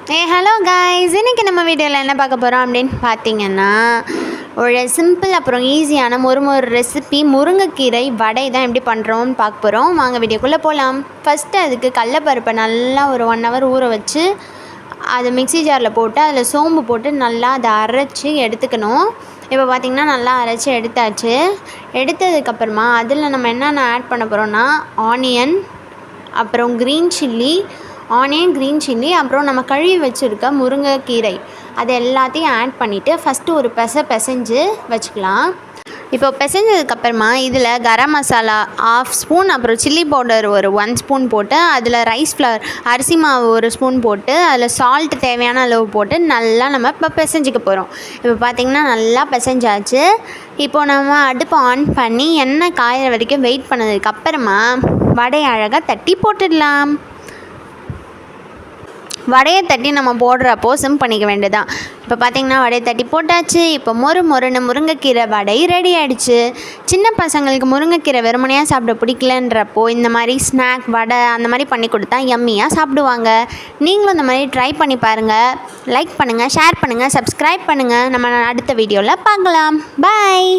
Hello guys, இன்றைக்கி நம்ம வீடியோவில் என்ன பார்க்க போகிறோம் அப்படின்னு பார்த்தீங்கன்னா, ஒரு சிம்பிள் அப்புறம் ஈஸியான ஒரு ரெசிபி முருங்கைக்கீரை வடை தான் எப்படி பண்ணுறோம்னு பார்க்க போகிறோம். வாங்க வீடியோக்குள்ளே போகலாம். ஃபஸ்ட்டு அதுக்கு கடலப்பருப்பை நல்லா ஒரு 1 hour ஊற வச்சு அதை மிக்ஸி ஜாரில் போட்டு அதில் சோம்பு போட்டு நல்லா அதை அரைச்சி எடுத்துக்கணும். இப்போ பார்த்திங்கன்னா நல்லா அரைச்சி எடுத்தாச்சு. எடுத்ததுக்கப்புறமா அதில் நம்ம என்னென்ன ஆட் பண்ண போகிறோன்னா ஆனியன், அப்புறம் க்ரீன் சில்லி, அப்புறம் நம்ம கழுவி வச்சுருக்க முருங்கைக்கீரை அது எல்லாத்தையும் ஆட் பண்ணிவிட்டு ஃபஸ்ட்டு ஒரு பிசைஞ்சு வச்சுக்கலாம். இப்போ பிசைஞ்சதுக்கப்புறமா இதில் கரம் மசாலா 1/2 ஸ்பூன், அப்புறம் சில்லி பவுடர் ஒரு 1 ஸ்பூன் போட்டு, அதில் ரைஸ் ஃப்ளவர் அரிசி மாவு 1 ஸ்பூன் போட்டு, அதில் சால்ட் தேவையான அளவு போட்டு நல்லா நம்ம இப்போ பிசைஞ்சிக்க போகிறோம். இப்போ பார்த்திங்கன்னா நல்லா பிசைஞ்சாச்சு. இப்போது நம்ம அடுப்பை ஆன் பண்ணி எண்ணெய் காயிற வரைக்கும் வெயிட் பண்ணதுக்கப்புறமா வடையை அழகாக தட்டி போட்டுடலாம். வடையை தட்டி நம்ம போடுறப்போ சிம் பண்ணிக்க வேண்டியதான். இப்போ பார்த்திங்கன்னா வடையை தட்டி போட்டாச்சு. இப்போ மொறுன்னு முருங்கைக்கீரை வடை ரெடி ஆகிடுச்சு. சின்ன பசங்களுக்கு முருங்கைக்கீரை வெறுமனையாக சாப்பிட பிடிக்கலன்றப்போ இந்த மாதிரி ஸ்நாக் வடை அந்த மாதிரி பண்ணி கொடுத்தா யம்மியாக சாப்பிடுவாங்க. நீங்களும் இந்த மாதிரி ட்ரை பண்ணி பாருங்கள். லைக் பண்ணுங்கள், ஷேர் பண்ணுங்கள், சப்ஸ்கிரைப் பண்ணுங்கள். நம்ம அடுத்த வீடியோவில் பார்க்கலாம். பாய்.